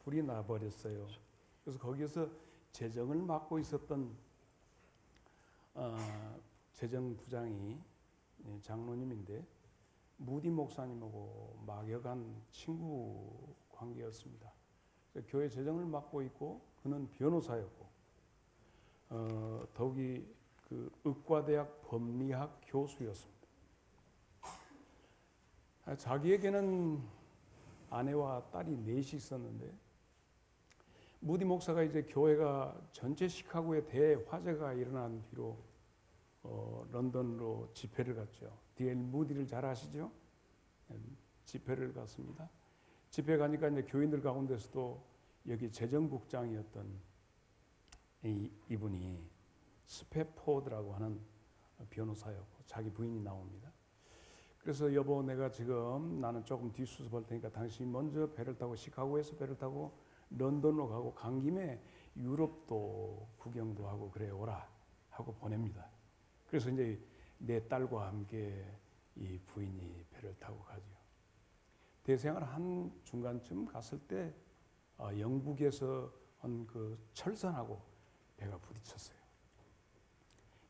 불이 나버렸어요. 그래서 거기에서 재정을 맡고 있었던 재정부장이 장로님인데 무디 목사님하고 막역한 친구 관계였습니다. 교회 재정을 맡고 있고 그는 변호사였고 더욱이 그 의과대학 법리학 교수였습니다. 자기에게는 아내와 딸이 넷이 있었는데 무디 목사가 이제 교회가 전체 시카고에 대화재가 일어난 뒤로 런던으로 집회를 갔죠. D.L. 무디를 잘 아시죠? 집회를 갔습니다. 집회 가니까 이제 교인들 가운데서도 여기 재정국장이었던 이분이 스패포드라고 하는 변호사였고 자기 부인이 나옵니다. 그래서 여보 내가 지금 나는 조금 뒷수습 할 테니까 당신이 먼저 배를 타고 시카고에서 배를 타고 런던으로 가고 간 김에 유럽도 구경도 하고 그래 오라 하고 보냅니다. 그래서 이제 내 딸과 함께 이 부인이 배를 타고 가죠. 대생을 한 중간쯤 갔을 때 영국에서 한 그 철선하고 배가 부딪혔어요.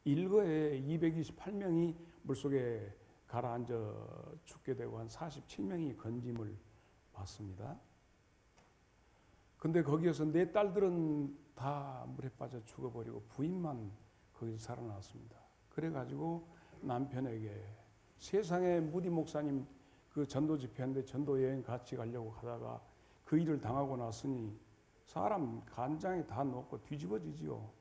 일거에 228명이 물속에 가라앉아 죽게 되고 한 47명이 건짐을 받습니다. 근데 거기에서 내 딸들은 다 물에 빠져 죽어버리고 부인만 거기서 살아났습니다. 그래가지고 남편에게 세상에 무디 목사님 그 전도 집회인데 전도 여행 같이 가려고 하다가 그 일을 당하고 났으니 사람 간장에 다 녹고 뒤집어지지요.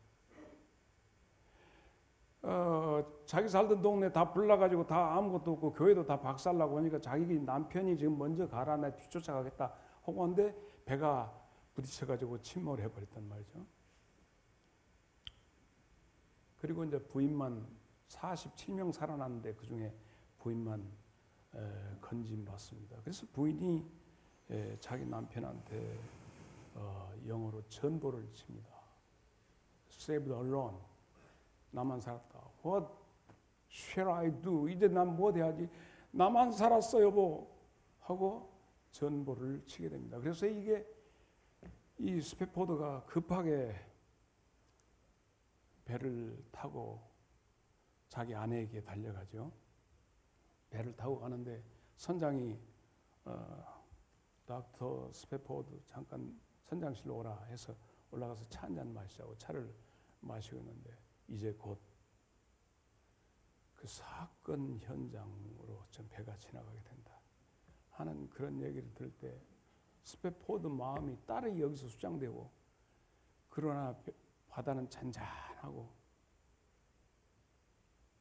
자기 살던 동네 다 불나가지고 다 아무것도 없고 교회도 다 박살나고 하니까 자기 남편이 지금 먼저 가라 내 뒤쫓아가겠다 하고 하는데 배가 부딪혀가지고 침몰해 버렸단 말이죠. 그리고 이제 부인만 47명 살아났는데 그 중에 부인만 건짐받습니다. 그래서 부인이 자기 남편한테 영어로 전보를 칩니다. Saved alone. 나만 살았다. What shall I do? 이제 난 뭐 돼야지? 나만 살았어 여보 하고 전보를 치게 됩니다. 그래서 이게 이 스패포드가 급하게 배를 타고 자기 아내에게 달려가죠. 배를 타고 가는데 선장이 닥터 스패포드 잠깐 선장실로 오라 해서 올라가서 차 한잔 마시자고 차를 마시고 있는데 이제 곧 그 사건 현장으로 전 배가 지나가게 된다 하는 그런 얘기를 들을 때 스패포드 마음이 딸이 여기서 수장되고 그러나 바다는 잔잔하고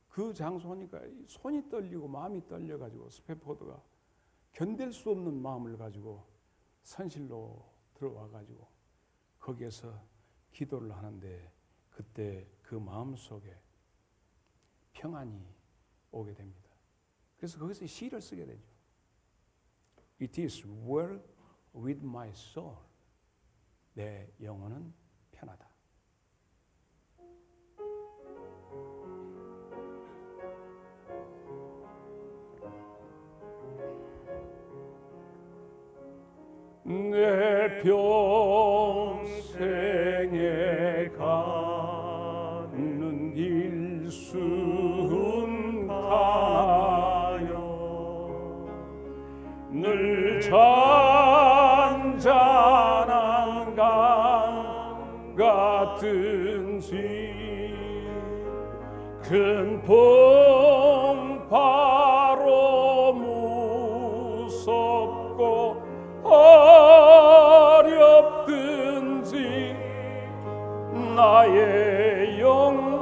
그 장소니까 손이 떨리고 마음이 떨려가지고 스패포드가 견딜 수 없는 마음을 가지고 선실로 들어와가지고 거기에서 기도를 하는데 그때 그 마음 속에 평안이 오게 됩니다. 그래서 거기서 시를 쓰게 되죠. It is well with my soul. 내 영혼은 편하다. 내 평생에 가는 일순간하여 늘 잔잔한 강 같은지 큰 풍파로 무섭고 어렵든지 나의 영혼은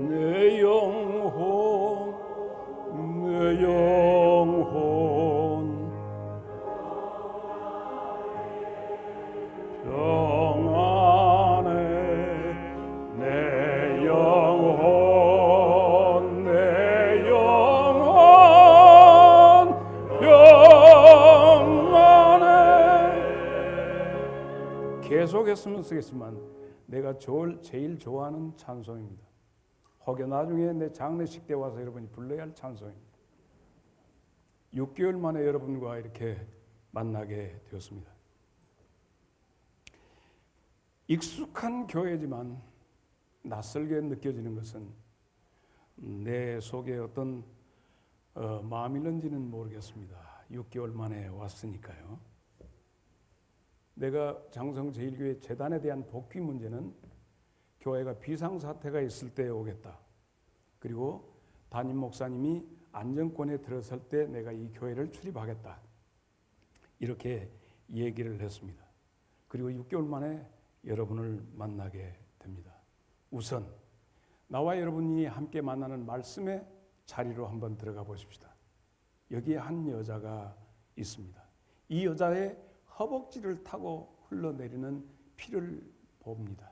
내 영혼 평안해 내 영혼 평안해 계속했으면 쓰겠지만 내가 제일 좋아하는 찬송입니다. 혹여 나중에 내 장례식 때 와서 여러분이 불러야 할 찬송입니다. 6개월 만에 여러분과 이렇게 만나게 되었습니다. 익숙한 교회지만 낯설게 느껴지는 것은 내 속에 어떤 마음이 있는지는 모르겠습니다. 6개월 만에 왔으니까요. 내가 장성제일교회 재단에 대한 복귀 문제는 교회가 비상사태가 있을 때 오겠다. 그리고 담임 목사님이 안정권에 들어설 때 내가 이 교회를 출입하겠다. 이렇게 얘기를 했습니다. 그리고 6개월 만에 여러분을 만나게 됩니다. 우선 나와 여러분이 함께 만나는 말씀의 자리로 한번 들어가 보십시다. 여기에 한 여자가 있습니다. 이 여자의 허벅지를 타고 흘러내리는 피를 봅니다.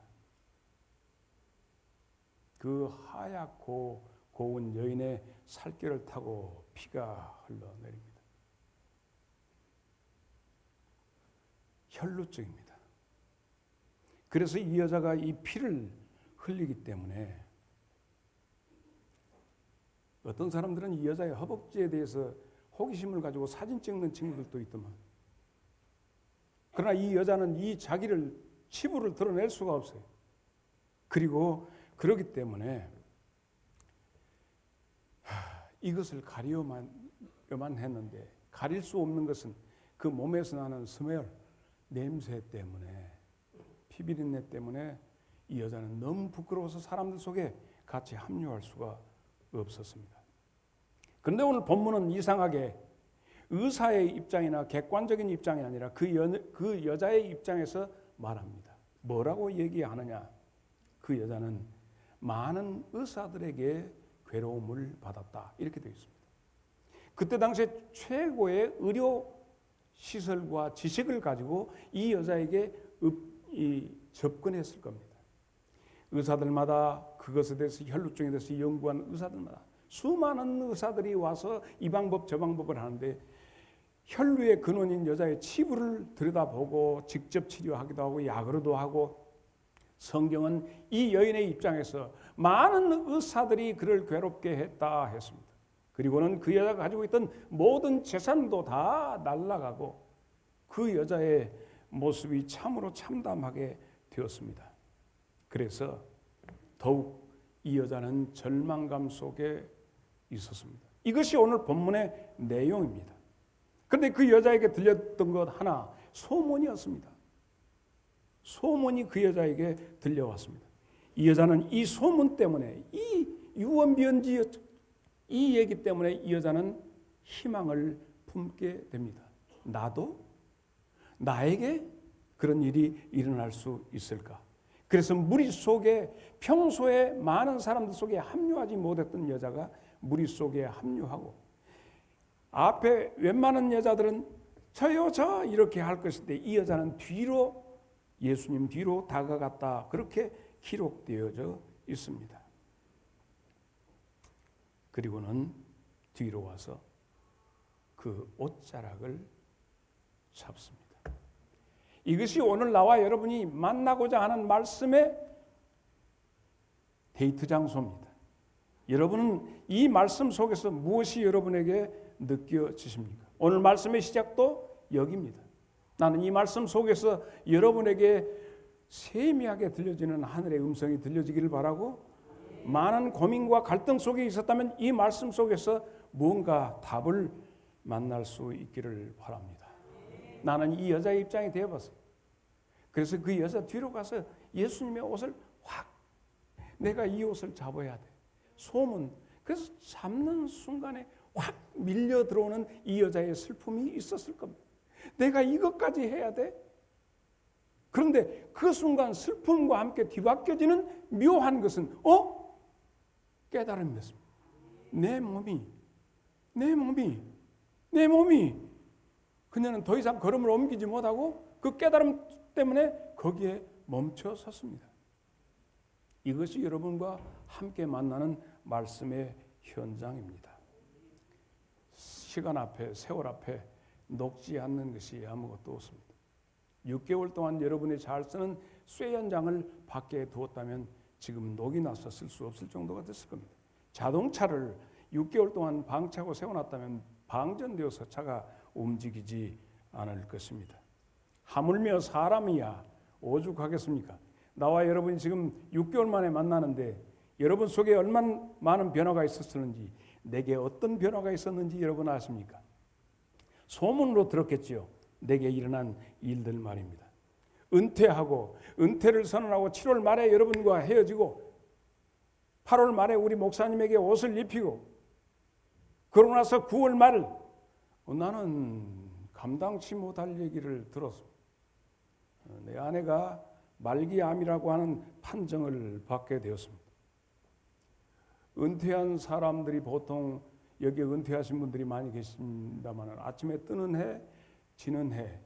그 하얗고 고운 여인의 살결을 타고 피가 흘러내립니다. 혈루증입니다. 그래서 이 여자가 이 피를 흘리기 때문에 어떤 사람들은 이 여자의 허벅지에 대해서 호기심을 가지고 사진 찍는 친구들도 있더만. 그러나 이 여자는 이 자기를 치부를 드러낼 수가 없어요. 그리고 그렇기 때문에 이것을 가려야만 했는데 가릴 수 없는 것은 그 몸에서 나는 스멜, 냄새 때문에, 피비린내 때문에 이 여자는 너무 부끄러워서 사람들 속에 같이 합류할 수가 없었습니다. 그런데 오늘 본문은 이상하게 의사의 입장이나 객관적인 입장이 아니라 그 여자의 입장에서 말합니다. 뭐라고 얘기하느냐? 그 여자는 많은 의사들에게 괴로움을 받았다. 이렇게 되어 있습니다. 그때 당시에 최고의 의료 시설과 지식을 가지고 이 여자에게 접근했을 겁니다. 의사들마다 그것에 대해서 혈루증에 대해서 연구한 의사들마다 수많은 의사들이 와서 이 방법 저 방법을 하는데 혈루의 근원인 여자의 치부를 들여다보고 직접 치료하기도 하고 약으로도 하고 성경은 이 여인의 입장에서 많은 의사들이 그를 괴롭게 했다 했습니다. 그리고는 그 여자가 가지고 있던 모든 재산도 다 날아가고 그 여자의 모습이 참으로 참담하게 되었습니다. 그래서 더욱 이 여자는 절망감 속에 있었습니다. 이것이 오늘 본문의 내용입니다. 그런데 그 여자에게 들렸던 것 하나 소문이었습니다. 소문이 그 여자에게 들려왔습니다. 이 여자는 이 소문 때문에 이 유언비언지 이 얘기 때문에 이 여자는 희망을 품게 됩니다. 나에게 그런 일이 일어날 수 있을까? 그래서 무리 속에 평소에 많은 사람들 속에 합류하지 못했던 여자가 무리 속에 합류하고 앞에 웬만한 여자들은 저요 저 이렇게 할 것인데 이 여자는 뒤로 예수님 뒤로 다가갔다. 그렇게 기록되어져 있습니다. 그리고는 뒤로 와서 그 옷자락을 잡습니다. 이것이 오늘 나와 여러분이 만나고자 하는 말씀의 데이트 장소입니다. 여러분은 이 말씀 속에서 무엇이 여러분에게 느껴지십니까? 오늘 말씀의 시작도 여기입니다. 나는 이 말씀 속에서 여러분에게 세미하게 들려지는 하늘의 음성이 들려지기를 바라고 많은 고민과 갈등 속에 있었다면 이 말씀 속에서 무언가 답을 만날 수 있기를 바랍니다. 나는 이 여자의 입장이 되어봤어요. 그래서 그 여자 뒤로 가서 예수님의 옷을 내가 이 옷을 잡아야 돼. 소문. 그래서 잡는 순간에 확 밀려 들어오는 이 여자의 슬픔이 있었을 겁니다. 내가 이것까지 해야 돼? 그런데 그 순간 슬픔과 함께 뒤바뀌어지는 묘한 것은 깨달음이었습니다. 내 몸이 그녀는 더 이상 걸음을 옮기지 못하고 그 깨달음 때문에 거기에 멈춰 섰습니다. 이것이 여러분과 함께 만나는 말씀의 현장입니다. 시간 앞에, 세월 앞에 녹지 않는 것이 아무것도 없습니다. 6개월 동안 여러분이 잘 쓰는 쇠 연장을 밖에 두었다면 지금 녹이 나서 쓸 수 없을 정도가 됐을 겁니다. 자동차를 6개월 동안 방치하고 세워놨다면 방전되어서 차가 움직이지 않을 것입니다. 하물며 사람이야 오죽하겠습니까? 나와 여러분이 지금 6개월 만에 만나는데 여러분 속에 얼마나 많은 변화가 있었는지, 내게 어떤 변화가 있었는지 여러분 아십니까? 소문으로 들었겠지요. 내게 일어난 일들 말입니다. 은퇴를 선언하고 7월 말에 여러분과 헤어지고 8월 말에 우리 목사님에게 옷을 입히고 그러고 나서 9월 말 나는 감당치 못할 얘기를 들었습니다. 내 아내가 말기암이라고 하는 판정을 받게 되었습니다. 은퇴한 사람들이 보통 여기에 은퇴하신 분들이 많이 계십니다만 아침에 뜨는 해, 지는 해,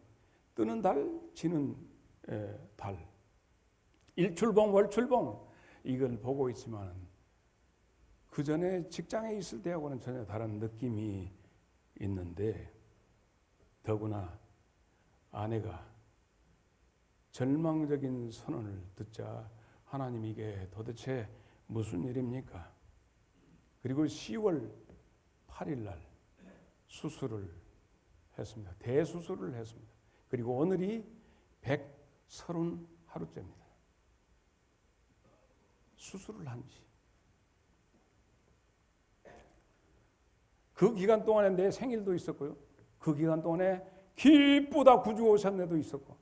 뜨는 달, 지는 달, 일출봉, 월출봉 이걸 보고 있지만 그 전에 직장에 있을 때하고는 전혀 다른 느낌이 있는데 더구나 아내가 절망적인 선언을 듣자 하나님 이게 도대체 무슨 일입니까? 그리고 10월 8일 날 수술을 했습니다. 대수술을 했습니다. 그리고 오늘이 130하루째입니다. 수술을 한 지. 그 기간 동안에 내 생일도 있었고요. 그 기간 동안에 기쁘다 구주 오셨네도 있었고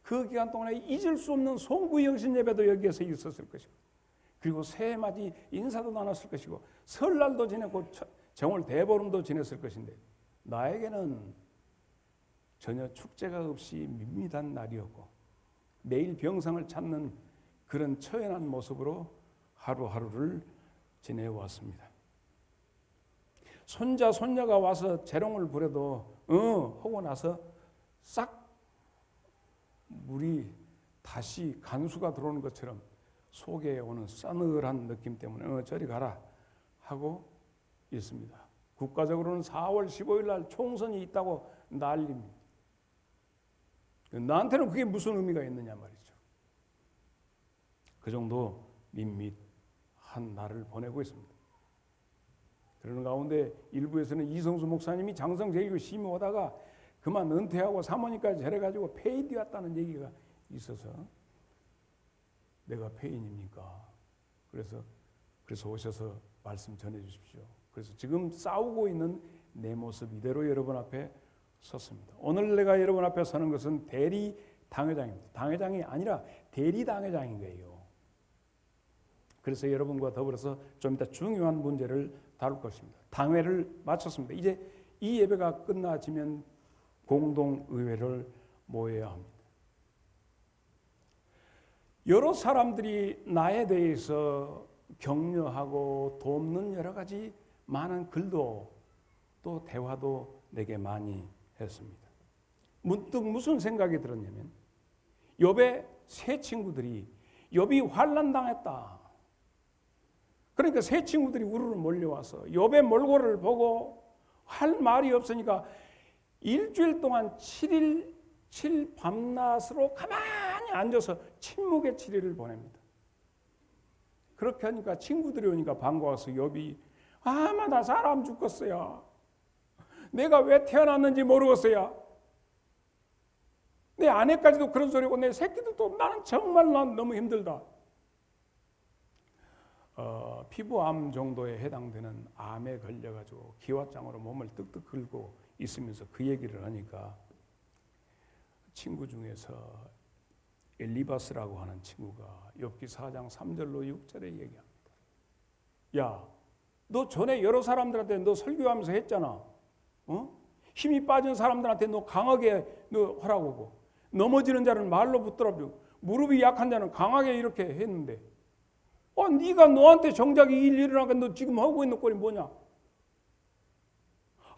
그 기간 동안에 잊을 수 없는 송구 영신 예배도 여기에서 있었을 것이고 그리고 새해맞이 인사도 나눴을 것이고 설날도 지냈고 정월 대보름도 지냈을 것인데 나에게는 전혀 축제가 없이 밋밋한 날이었고 매일 병상을 찾는 그런 처연한 모습으로 하루하루를 지내왔습니다. 손자 손녀가 와서 재롱을 부려도 하고 나서 싹 물이 다시 간수가 들어오는 것처럼 속에 오는 싸늘한 느낌 때문에 저리 가라 하고 있습니다. 국가적으로는 4월 15일 날 총선이 있다고 난립니다. 나한테는 그게 무슨 의미가 있느냐 말이죠. 그 정도 밋밋한 날을 보내고 있습니다. 그러는 가운데 일부에서는 이성수 목사님이 장성제일교 심의하다가 그만 은퇴하고 사모님까지 저래가지고 폐인되었다는 얘기가 있어서 내가 폐인입니까? 그래서 오셔서 말씀 전해 주십시오. 그래서 지금 싸우고 있는 내 모습 이대로 여러분 앞에 섰습니다. 오늘 내가 여러분 앞에 서는 것은 대리 당회장입니다. 당회장이 아니라 대리 당회장인 거예요. 그래서 여러분과 더불어서 좀 이따 중요한 문제를 다룰 것입니다. 당회를 마쳤습니다. 이제 이 예배가 끝나지면 공동의회를 모여야 합니다. 여러 사람들이 나에 대해서 격려하고 돕는 여러 가지 많은 글도 또 대화도 내게 많이 했습니다. 문득 무슨 생각이 들었냐면 욥의 세 친구들이 욥이 환난당했다. 그러니까 세 친구들이 우르르 몰려와서 욥의 몰골을 보고 할 말이 없으니까 일주일 동안 7일 7밤낮으로 가만히 앉아서 침묵의 7일을 보냅니다. 그렇게 하니까 친구들이 오니까 반가워서 욥이 아마 나 사람 죽겠어요. 내가 왜 태어났는지 모르겠어요. 내 아내까지도 그런 소리고 내 새끼들도 나는 정말 난 너무 힘들다. 피부암 정도에 해당되는 암에 걸려가지고 기왓장으로 몸을 뜩뜩 긁고 있으면서 그 얘기를 하니까 친구 중에서 엘리바스라고 하는 친구가 욥기 4장 3절로 6절에 얘기합니다. 야, 너 전에 여러 사람들한테 너 설교하면서 했잖아. 힘이 빠진 사람들한테 너 강하게 너 하라고 넘어지는 자는 말로 붙들어주고 무릎이 약한 자는 강하게 이렇게 했는데 네가 너한테 정작 이 일 일어나니까 너 지금 하고 있는 꼴이 뭐냐?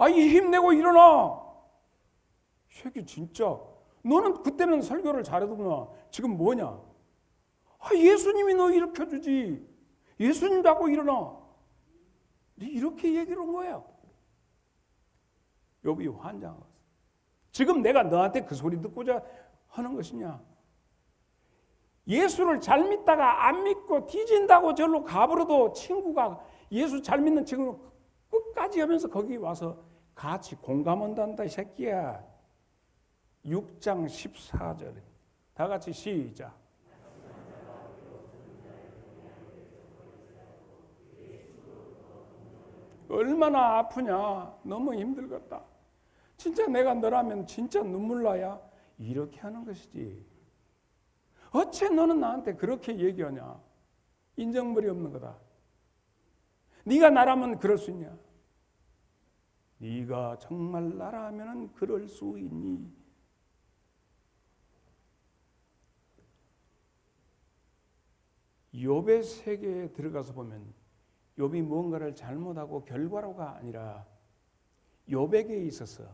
이 힘내고 일어나. 새끼 진짜 너는 그때는 설교를 잘해도구나. 지금 뭐냐? 예수님이 너 일으켜주지. 예수님 잡고 일어나. 이렇게 얘기를 한 거예요. 욥이 환장하고 지금 내가 너한테 그 소리 듣고자 하는 것이냐? 예수를 잘 믿다가 안 믿고 뒤진다고 절로 가버려도 친구가 예수 잘 믿는 친구는 끝까지 하면서 거기 와서 같이 공감한단다 이 새끼야. 6장 14절 다 같이 시작. 얼마나 아프냐. 너무 힘들겠다. 진짜 내가 너라면 진짜 눈물 나야. 이렇게 하는 것이지. 어째 너는 나한테 그렇게 얘기하냐. 인정머리 없는 거다. 네가 나라면 그럴 수 있냐. 네가 정말 나라면 그럴 수 있니. 욥의 세계에 들어가서 보면 욥이 무언가를 잘못하고 결과로가 아니라 욥에게 있어서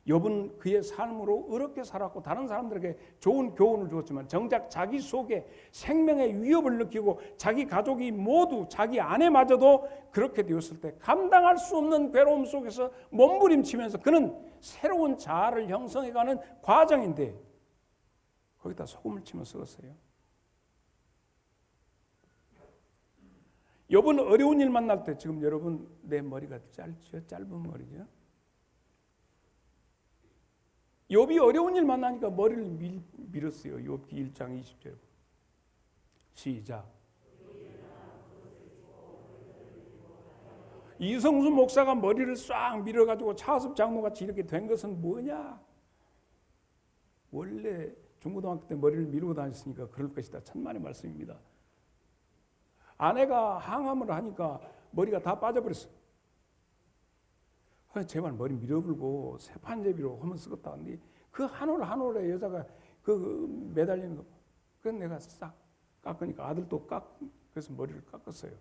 욥은 그의 삶으로 어렵게 살았고 다른 사람들에게 좋은 교훈을 주었지만 정작 자기 속에 생명의 위협을 느끼고 자기 가족이 모두 자기 아내마저도 그렇게 되었을 때 감당할 수 없는 괴로움 속에서 몸부림치면서 그는 새로운 자아를 형성해가는 과정인데 거기다 소금을 치며 썩었어요. 욥은 어려운 일 만날 때 지금 여러분 내 머리가 짧죠? 짧은 머리죠? 욥이 어려운 일 만나니까 머리를 밀었어요. 욥기 1장 20절 시작. 이성수 목사가 머리를 싹 밀어가지고 차섭 장로같이 이렇게 된 것은 뭐냐? 원래 중고등학교 때 머리를 미루고 다녔으니까 그럴 것이다. 천만의 말씀입니다. 아내가 항암을 하니까 머리가 다 빠져버렸어. 제발 머리 밀어불고 세판제비로 하면 쓰겠다. 근데 그 한 올 한 올에 여자가 그 매달리는 거. 그래서 내가 싹 깎으니까 아들도 그래서 머리를 깎았어요.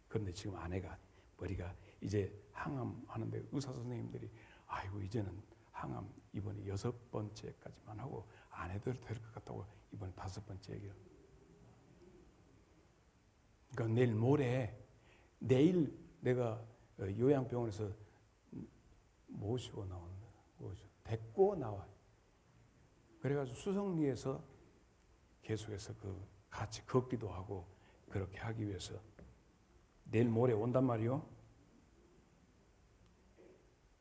그런데 지금 아내가 머리가 이제 항암하는데 의사 선생님들이 아이고 이제는 항암 이번에 6번째까지만 하고 안 해도 될 것 같다고 이번에 5번째 얘기를. 그러니까 내일 내가 요양병원에서 모시고 나온다. 데리고 나와. 그래가지고 수성리에서 계속해서 같이 걷기도 하고 그렇게 하기 위해서 내일 모레 온단 말이요.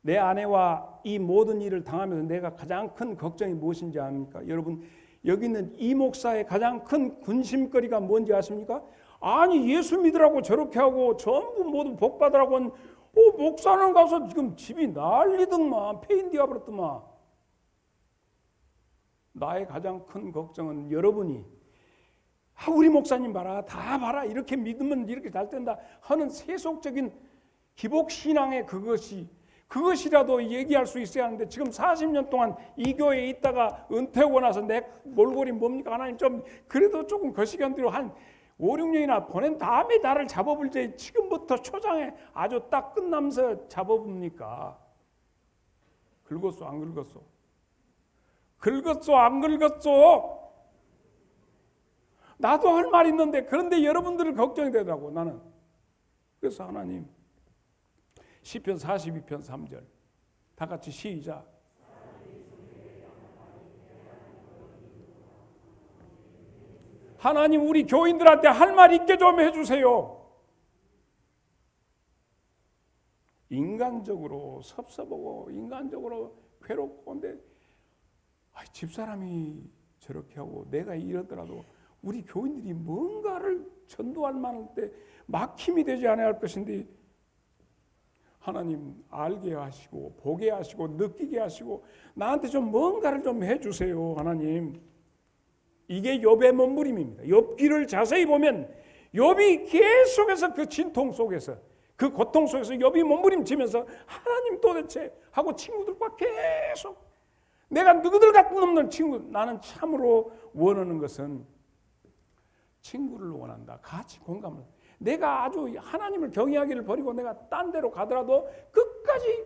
내 아내와 이 모든 일을 당하면서 내가 가장 큰 걱정이 무엇인지 압니까? 여러분 여기 있는 이 목사의 가장 큰 근심거리가 뭔지 아십니까? 아니 예수 믿으라고 저렇게 하고 전부 모두 복 받으라고 한 목사는 가서 지금 집이 난리더만 폐인되어 버렸더만. 나의 가장 큰 걱정은 여러분이 우리 목사님 봐라 다 봐라 이렇게 믿으면 이렇게 잘 된다 하는 세속적인 기복신앙의 그것이라도 얘기할 수 있어야 하는데 지금 40년 동안 이 교회에 있다가 은퇴하고 나서 내 몰골이 뭡니까? 하나님 좀 그래도 조금 거시기한대로 한 5, 6년이나 보낸 다음에 나를 잡아볼지 지금부터 초장에 아주 딱 끝나면서 잡아봅니까? 긁었어 안 긁었어? 긁었어 안 긁었어? 나도 할 말 있는데 그런데 여러분들을 걱정이 되더라고 나는. 그래서 하나님 시편 42편 3절 다 같이 시작. 하나님 우리 교인들한테 할 말 있게 좀 해주세요. 인간적으로 섭섭하고 인간적으로 괴롭고 근데 집사람이 저렇게 하고 내가 이러더라도 우리 교인들이 뭔가를 전도할 만할 때 막힘이 되지 않아야 할 것인데 하나님 알게 하시고 보게 하시고 느끼게 하시고 나한테 좀 뭔가를 좀 해주세요. 하나님 이게 욥의 몸부림입니다. 욥기를 자세히 보면 욥이 계속해서 그 진통 속에서 그 고통 속에서 욥이 몸부림치면서 하나님 도대체 하고 친구들과 계속 내가 너희들 같은 놈들 친구 나는 참으로 원하는 것은 친구를 원한다. 같이 공감을. 내가 아주 하나님을 경외하기를 버리고 내가 딴 데로 가더라도 끝까지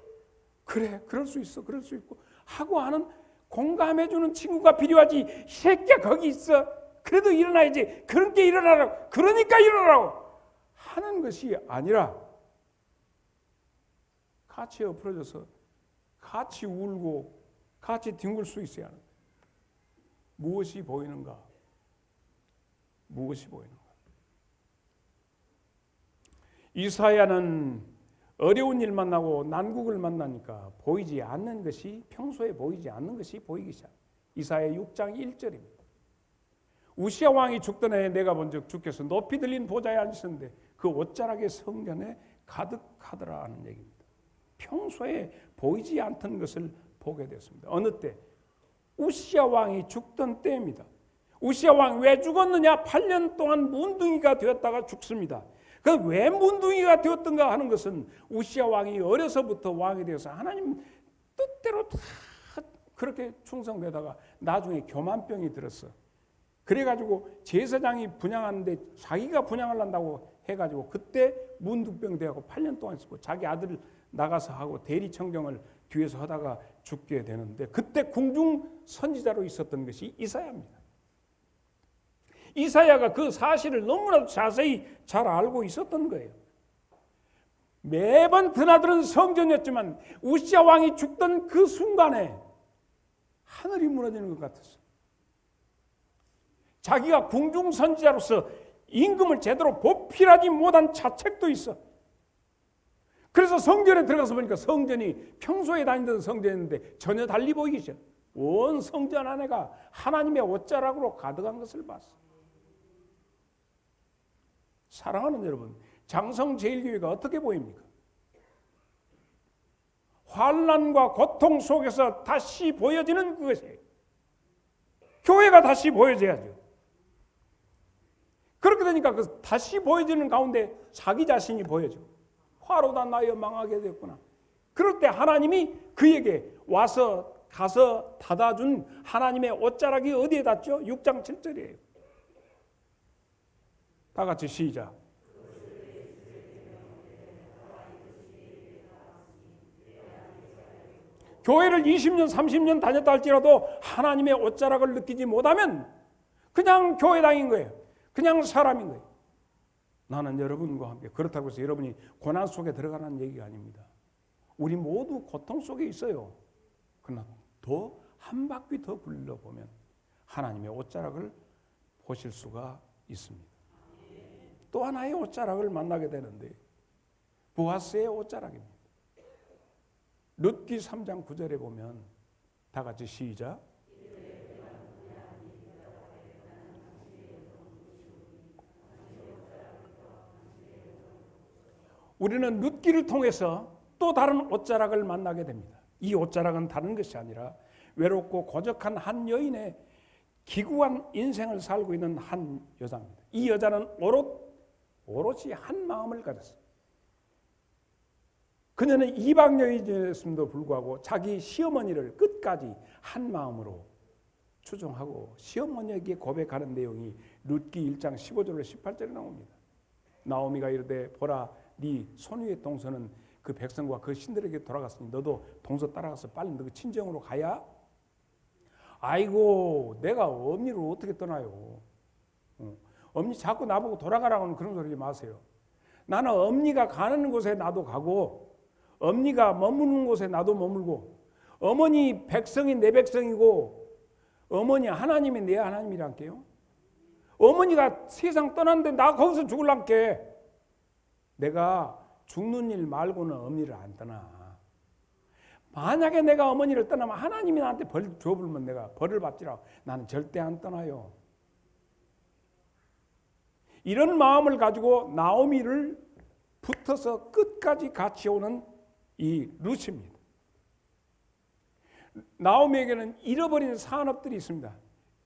그래 그럴 수 있어 그럴 수 있고 하고 하는 공감해주는 친구가 필요하지. 이 새끼야 거기 있어 그래도 일어나야지 그렇게 일어나라고 그러니까 일어나라고 하는 것이 아니라 같이 엎어져서 같이 울고 같이 뒹굴 수 있어야 하는 무엇이 보이는가? 무엇이 보이는가? 이사야는 어려운 일 만나고 난국을 만나니까 보이지 않는 것이, 평소에 보이지 않는 것이 보이기 시작. 이사야 6장 1절입니다. 우시야 왕이 죽던 해에 내가 본즉 주께서 높이 들린 보좌에 앉으셨는데 그 옷자락의 성전에 가득하더라 하는 얘기입니다. 평소에 보이지 않던 것을 보게 됐습니다. 어느 때? 우시야 왕이 죽던 때입니다. 우시야 왕이 왜 죽었느냐? 8년 동안 문둥이가 되었다가 죽습니다. 그 왜 문둥이가 되었던가 하는 것은 우시야 왕이 어려서부터 왕이 되어서 하나님 뜻대로 다 그렇게 충성되다가 나중에 교만병이 들었어. 그래가지고 제사장이 분향하는데 자기가 분향을 한다고 해가지고 그때 문둥병 되고 8년 동안 있었고 자기 아들 나가서 하고 대리청정을 뒤에서 하다가 죽게 되는데 그때 궁중 선지자로 있었던 것이 이사야입니다. 이사야가 그 사실을 너무나도 자세히 잘 알고 있었던 거예요. 매번 드나드는 성전이었지만 우시야 왕이 죽던 그 순간에 하늘이 무너지는 것 같았어요. 자기가 궁중 선지자로서 임금을 제대로 보필하지 못한 자책도 있어. 그래서 성전에 들어가서 보니까 성전이 평소에 다니던 성전인데 전혀 달리 보이기 시작. 온 성전 안에가 하나님의 옷자락으로 가득한 것을 봤어. 사랑하는 여러분, 장성제일교회가 어떻게 보입니까? 환난과 고통 속에서 다시 보여지는 그것이에요. 교회가 다시 보여져야죠. 그렇게 되니까 그 다시 보여지는 가운데 자기 자신이 보여져. 화로다 나여 망하게 됐구나. 그럴 때 하나님이 그에게 가서 닫아준 하나님의 옷자락이 어디에 닿죠? 6장 7절이에요. 다 같이 시작. 교회를 20년, 30년 다녔다 할지라도 하나님의 옷자락을 느끼지 못하면 그냥 교회당인 거예요. 그냥 사람인 거예요. 나는 여러분과 함께 그렇다고 해서 여러분이 고난 속에 들어가는 얘기가 아닙니다. 우리 모두 고통 속에 있어요. 그러나 더 한 바퀴 더 굴러보면 하나님의 옷자락을 보실 수가 있습니다. 또 하나의 옷자락을 만나게 되는데 보아스의 옷자락입니다. 룻기 3장 9절에 보면 다 같이 시작. 우리는 룻기를 통해서 또 다른 옷자락을 만나게 됩니다. 이 옷자락은 다른 것이 아니라 외롭고 고적한 한 여인의 기구한 인생을 살고 있는 한 여자입니다. 이 여자는 오롯이 한 마음을 가졌어요. 그녀는 이방 여인이었음에도 불구하고 자기 시어머니를 끝까지 한 마음으로 추종하고 시어머니에게 고백하는 내용이 룻기 1장 15절로 18절에 나옵니다. 나오미가 이르되 보라 네 손위의 동서는 그 백성과 그 신들에게 돌아갔으니 너도 동서 따라가서 빨리 너 친정으로 가야. 아이고 내가 엄니를 어떻게 떠나요. 엄니 자꾸 나보고 돌아가라고 하는 그런 소리 하지 마세요. 나는 엄니가 가는 곳에 나도 가고 엄니가 머무는 곳에 나도 머물고 어머니 백성이 내 백성이고 어머니 하나님이 내 하나님이란게요. 어머니가 세상 떠났는데 나 거기서 죽을란게. 내가 죽는 일 말고는 엄니를 안 떠나. 만약에 내가 어머니를 떠나면 하나님이 나한테 벌 줘불면 내가 벌을 받지라고. 나는 절대 안 떠나요. 이런 마음을 가지고 나오미를 붙어서 끝까지 같이 오는 이 룻입니다. 나오미에게는 잃어버린 산업들이 있습니다.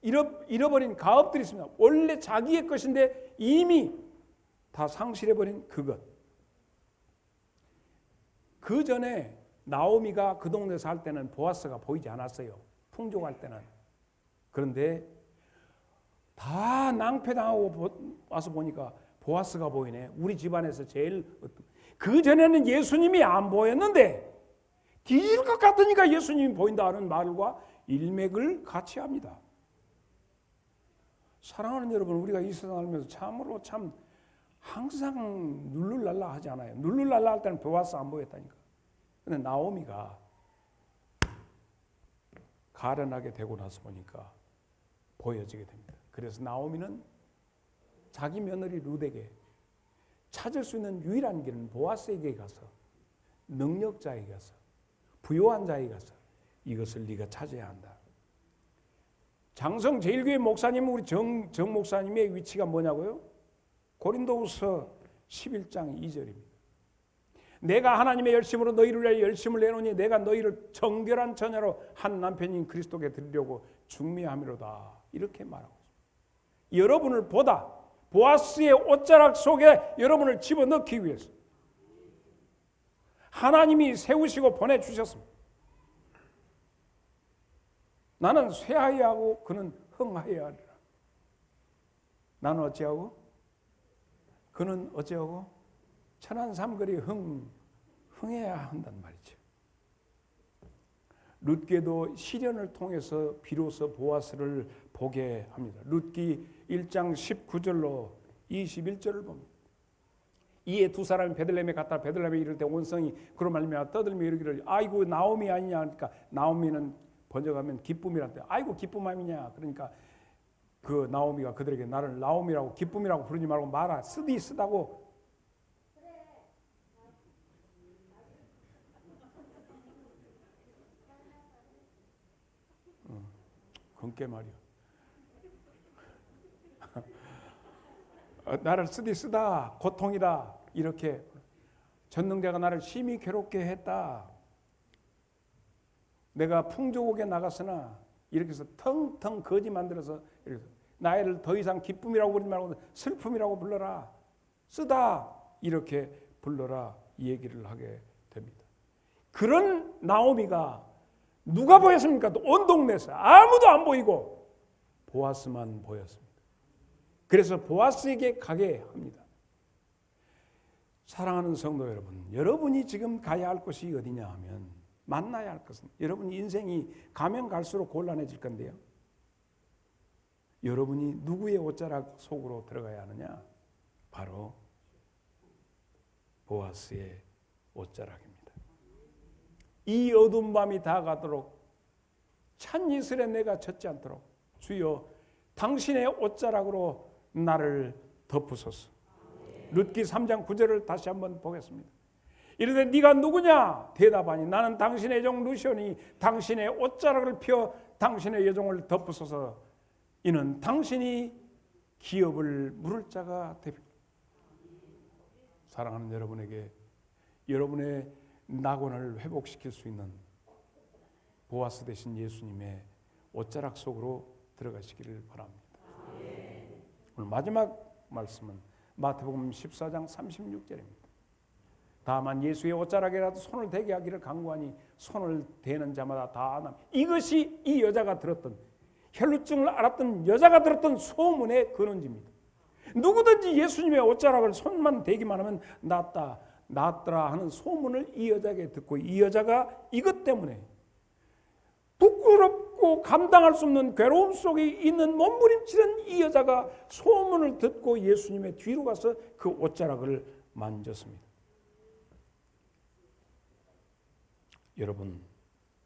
잃어버린 가업들이 있습니다. 원래 자기의 것인데 이미 다 상실해버린 그것. 그 전에 나오미가 그 동네 살 때는 보아스가 보이지 않았어요. 풍족할 때는. 그런데 다 낭패당하고 와서 보니까 보아스가 보이네. 우리 집안에서 제일. 그 전에는 예수님이 안 보였는데 뒤질 것 같으니까 예수님이 보인다는 말과 일맥을 같이 합니다. 사랑하는 여러분, 우리가 이 세상 살면서 참으로 참 항상 룰룰랄라 하지 않아요. 룰룰랄라 할 때는 보아스 안 보였다니까. 근데 나오미가 가련하게 되고 나서 보니까 보여지게 됩니다. 그래서 나오미는 자기 며느리 룻에게 찾을 수 있는 유일한 길은 보아스에게 가서, 능력자에게 가서, 부요한 자에게 가서 이것을 네가 찾아야 한다. 장성 제일교회 목사님, 우리 정 목사님의 위치가 뭐냐고요? 고린도후서 11장 2절입니다. 내가 하나님의 열심으로 너희를 위하여 열심을 내노니 내가 너희를 정결한 처녀로 한 남편인 그리스도께 드리려고 중미함이로다. 이렇게 말하고 있습니다. 여러분을 보다 보아스의 옷자락 속에 여러분을 집어넣기 위해서 하나님이 세우시고 보내주셨습니다. 나는 쇠하여야 하고 그는 흥하여야 하리라. 나는 어찌하고 그는 어찌하고 천한 삼거리 흥해야 한단 말이죠. 룻기도 시련을 통해서 비로소 보아스를 보게 합니다. 룻기 1장 19절로 21절을 봅니다. 이에 두 사람이 베들레헴에 갔다 베들레헴에 이를 때 온성이 그로 말미암아 떠들며 이르기를 아이고 나오미 아니냐 하니까 나오미는 번역하면 기쁨이란데 아이고 기쁨함이냐 그러니까 그 나오미가 그들에게 나를 나오미라고 기쁨이라고 부르지 말고 마라 쓰다고 그게 말이야. 나를 쓰다 고통이다 이렇게 전능자가 나를 심히 괴롭게 했다. 내가 풍족하게 나갔으나 이렇게 해서 텅텅 거지 만들어서 이렇게 나를 더 이상 기쁨이라고 부르지 말고 슬픔이라고 불러라. 쓰다 이렇게 불러라 이 얘기를 하게 됩니다. 그런 나오미가 누가 보였습니까? 온 동네에서 아무도 안 보이고 보아스만 보였습니다. 그래서 보아스에게 가게 합니다. 사랑하는 성도 여러분, 여러분이 지금 가야 할 곳이 어디냐 하면 만나야 할 것은 여러분 인생이 가면 갈수록 곤란해질 건데요. 여러분이 누구의 옷자락 속으로 들어가야 하느냐? 바로 보아스의 옷자락입니다. 이 어두운 밤이 다 가도록 찬 이슬에 내가 젖지 않도록 주여 당신의 옷자락으로 나를 덮으소서. 룻기 3장 9절을 다시 한번 보겠습니다. 이르되 네가 누구냐? 대답하니 나는 당신의 종 루시오니 당신의 옷자락을 펴 당신의 여종을 덮으소서. 이는 당신이 기업을 물을 자가 되리라. 사랑하는 여러분에게 여러분의 낙원을 회복시킬 수 있는 보아스 되신 예수님의 옷자락 속으로 들어가시기를 바랍니다. 오늘 마지막 말씀은 마태복음 14장 36절입니다. 다만 예수의 옷자락에라도 손을 대게 하기를 간구하니 손을 대는 자마다 다 남. 이것이 이 여자가 들었던 혈루증을 앓았던 여자가 들었던 소문의 근원지입니다. 누구든지 예수님의 옷자락을 손만 대기만 하면 낫더라 하는 소문을 이 여자에게 듣고 이 여자가 이것 때문에 부끄럽고 감당할 수 없는 괴로움 속에 있는 몸부림치는 이 여자가 소문을 듣고 예수님의 뒤로 가서 그 옷자락을 만졌습니다.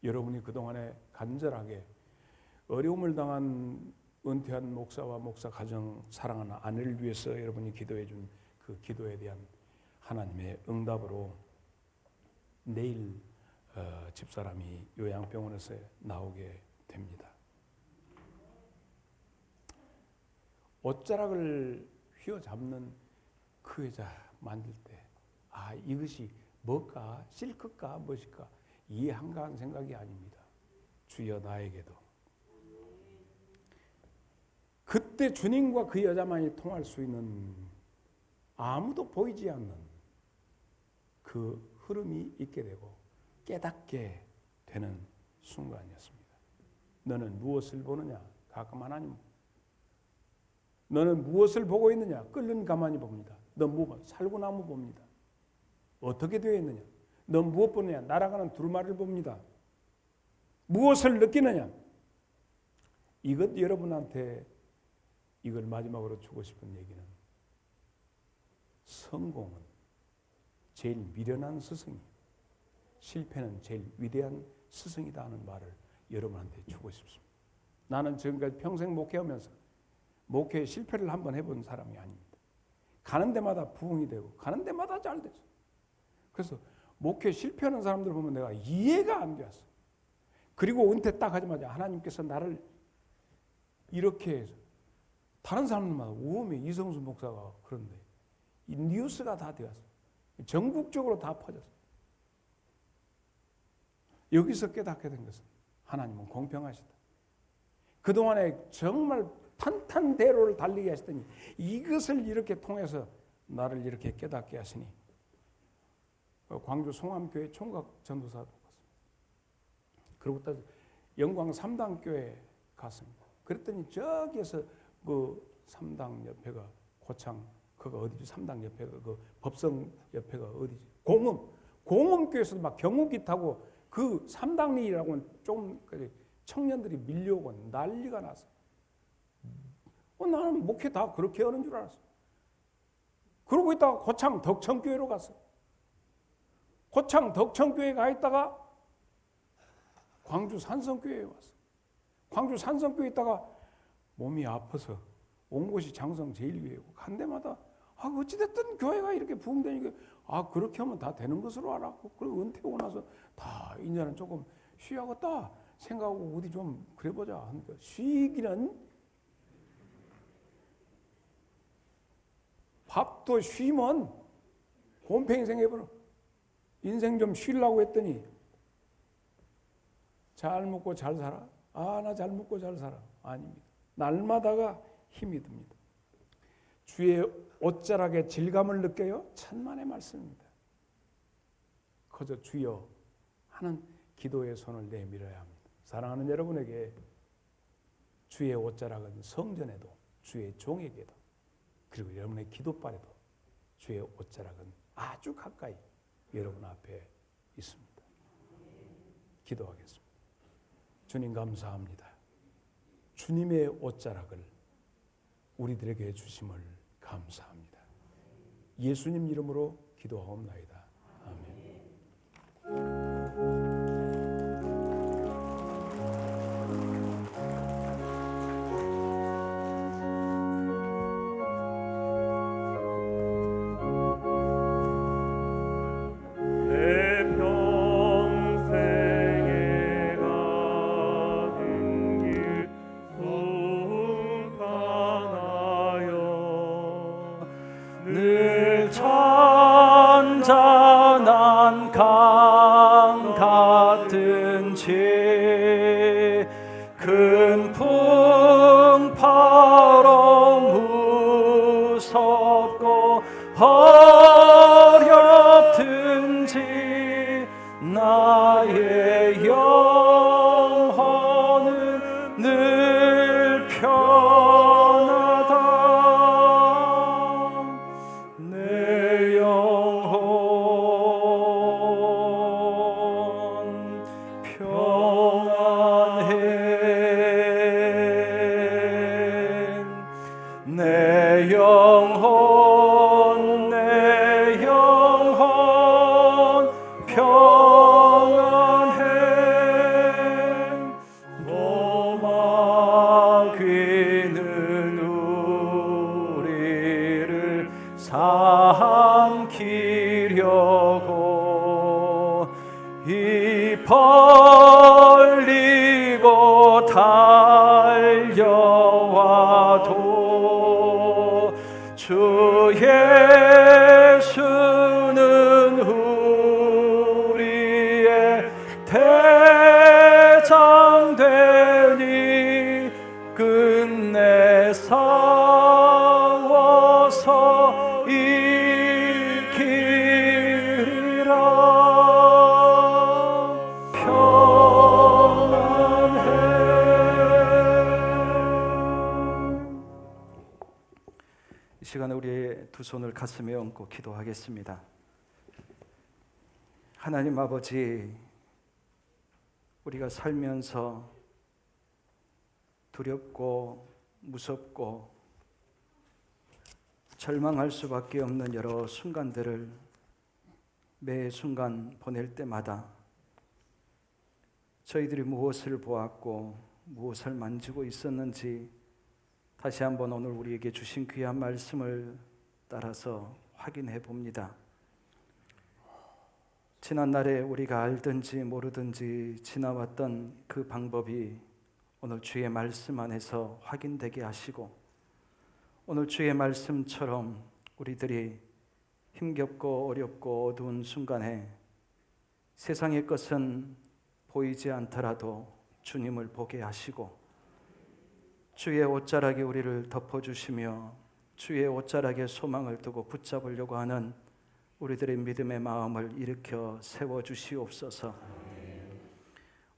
여러분이 그동안에 간절하게 어려움을 당한 은퇴한 목사와 목사 가정 사랑하는 아내를 위해서 여러분이 기도해 준 그 기도에 대한 하나님의 응답으로 내일 집사람이 요양병원에서 나오게 됩니다. 옷자락을 휘어잡는 그 여자 만질 때 이것이 뭘까? 실크일까? 무엇일까? 이 한가한 생각이 아닙니다. 주여 나에게도 그때 주님과 그 여자만이 통할 수 있는 아무도 보이지 않는 그 흐름이 있게 되고 깨닫게 되는 순간이었습니다. 너는 무엇을 보느냐? 가끔 하나님. 너는 무엇을 보고 있느냐? 끓는 가만히 봅니다. 너 뭐 살구나무 봅니다. 어떻게 되어 있느냐? 너 무엇 보느냐? 날아가는 두루마리를 봅니다. 무엇을 느끼느냐? 이것 여러분한테 이걸 마지막으로 주고 싶은 얘기는 성공은 제일 미련한 스승이 실패는 제일 위대한 스승이다 하는 말을 여러분한테 주고 싶습니다. 나는 지금까지 평생 목회하면서 목회에 실패를 한번 해본 사람이 아닙니다. 가는 데마다 부흥이 되고 가는 데마다 잘 됐어. 그래서 목회 실패하는 사람들 보면 내가 이해가 안 되었어. 그리고 은퇴 딱 하자마자 하나님께서 나를 이렇게 해서 다른 사람들마다 오음에 이성수 목사가 그런데 이 뉴스가 다 되었어. 전국적으로 다 퍼졌어. 여기서 깨닫게 된 것은 하나님은 공평하시다. 그동안에 정말 탄탄대로를 달리게 하시더니 이것을 이렇게 통해서 나를 이렇게 깨닫게 하시니 광주 송암교회 총각 전도사도 갔습니다. 그리고 또 영광 3당교회 갔습니다. 그랬더니 저기에서 그 3당 옆에가 고창 그거 어디지? 3당 옆에가 그 법성 옆에가 어디지? 공음교회에서도 막 경운기 타고 그 3당리라고는 좀 청년들이 밀려오고 난리가 났어. 나는 목회 다 그렇게 하는 줄 알았어. 그러고 있다가 고창 덕천교회로 갔어. 고창 덕천교회 가 있다가 광주 산성교회에 왔어. 광주 산성교회에 있다가 몸이 아파서 온 곳이 장성 제일교회고 간 데마다 어찌됐든 교회가 이렇게 부흥되니까 그렇게 하면 다 되는 것으로 알았고 그리고 은퇴하고 나서 다 이제는 조금 쉬어야겠다 생각하고 어디 좀 그래보자 하니까 쉬기는 밥도 쉬면 곰팽이생 해버려. 인생 좀 쉬려고 했더니 잘 먹고 잘 살아? 나 잘 먹고 잘 살아. 아닙니다. 날마다가 힘이 듭니다. 주의 옷자락의 질감을 느껴요? 천만의 말씀입니다. 그저 주여 하는 기도의 손을 내밀어야 합니다. 사랑하는 여러분에게 주의 옷자락은 성전에도 주의 종에게도 그리고 여러분의 기도발에도 주의 옷자락은 아주 가까이 여러분 앞에 있습니다. 기도하겠습니다. 주님 감사합니다. 주님의 옷자락을 우리들에게 주심을 감사합니다. 예수님 이름으로 기도하옵나이다. 아멘. 늘 잔잔한 강 같은지 큰 풍파로 무섭고 어렵든지 나의 영혼은 늘 편하다. 내 영혼 평안해. 내 영혼 평안해. 노마귀는 우리를 삼키려고 입 벌리고 달려와도 주 예수는 우리의 대장 되니 끝내 싸워서 이기리라. 평안해. 이 시간에 우리의 두 손을 가슴에 얹고 기도하겠습니다. 하나님 아버지, 우리가 살면서 두렵고 무섭고 절망할 수밖에 없는 여러 순간들을 매 순간 보낼 때마다 저희들이 무엇을 보았고 무엇을 만지고 있었는지 다시 한번 오늘 우리에게 주신 귀한 말씀을 따라서 확인해 봅니다. 지난날에 우리가 알든지 모르든지 지나왔던 그 방법이 오늘 주의 말씀 안에서 확인되게 하시고, 오늘 주의 말씀처럼 우리들이 힘겹고 어렵고 어두운 순간에 세상의 것은 보이지 않더라도 주님을 보게 하시고, 주의 옷자락에 우리를 덮어주시며 주의 옷자락에 소망을 두고 붙잡으려고 하는 우리들의 믿음의 마음을 일으켜 세워주시옵소서.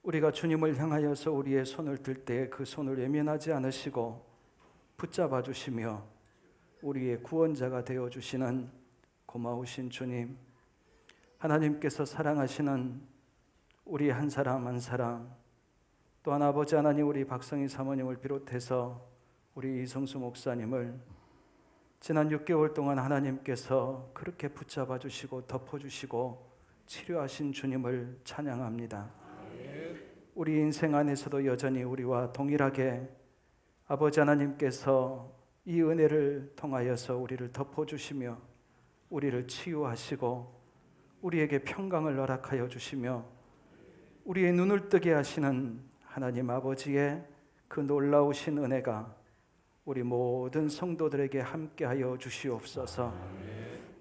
우리가 주님을 향하여서 우리의 손을 들 때 그 손을 외면하지 않으시고 붙잡아 주시며 우리의 구원자가 되어주시는 고마우신 주님, 하나님께서 사랑하시는 우리 한 사람 한 사람, 또한 아버지 하나님, 우리 박성희 사모님을 비롯해서 우리 이성수 목사님을 지난 6개월 동안 하나님께서 그렇게 붙잡아 주시고 덮어주시고 치료하신 주님을 찬양합니다. 우리 인생 안에서도 여전히 우리와 동일하게 아버지 하나님께서 이 은혜를 통하여서 우리를 덮어주시며 우리를 치유하시고 우리에게 평강을 허락하여 주시며 우리의 눈을 뜨게 하시는 하나님 아버지의 그 놀라우신 은혜가 우리 모든 성도들에게 함께하여 주시옵소서.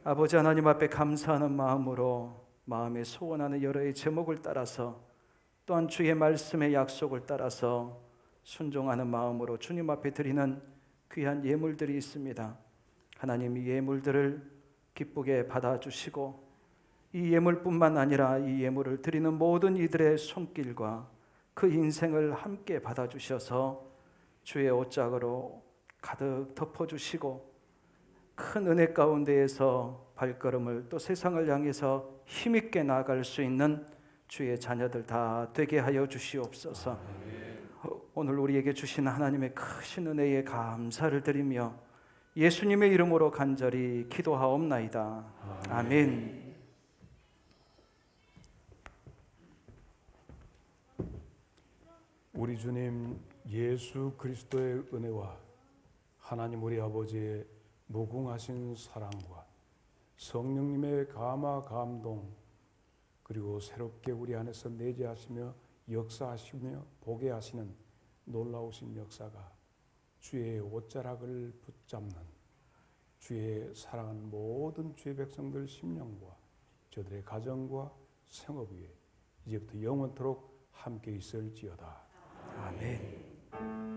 아버지 하나님 앞에 감사하는 마음으로 마음에 소원하는 여러의 제목을 따라서 또한 주의 말씀의 약속을 따라서 순종하는 마음으로 주님 앞에 드리는 귀한 예물들이 있습니다. 하나님, 이 예물들을 기쁘게 받아주시고 이 예물뿐만 아니라 이 예물을 드리는 모든 이들의 손길과 그 인생을 함께 받아주셔서 주의 옷자락으로 가득 덮어주시고 큰 은혜 가운데에서 발걸음을 또 세상을 향해서 힘있게 나아갈 수 있는 주의 자녀들 다 되게 하여 주시옵소서. 오늘 우리에게 주신 하나님의 크신 은혜에 감사를 드리며 예수님의 이름으로 간절히 기도하옵나이다. 아멘. 우리 주님 예수 그리스도의 은혜와 하나님 우리 아버지의 무궁하신 사랑과 성령님의 감화 감동, 그리고 새롭게 우리 안에서 내재하시며 역사하시며 보게 하시는 놀라우신 역사가 주의 옷자락을 붙잡는 주의 사랑하는 모든 주의 백성들 심령과 저들의 가정과 생업 위에 이제부터 영원토록 함께 있을지어다. 아멘.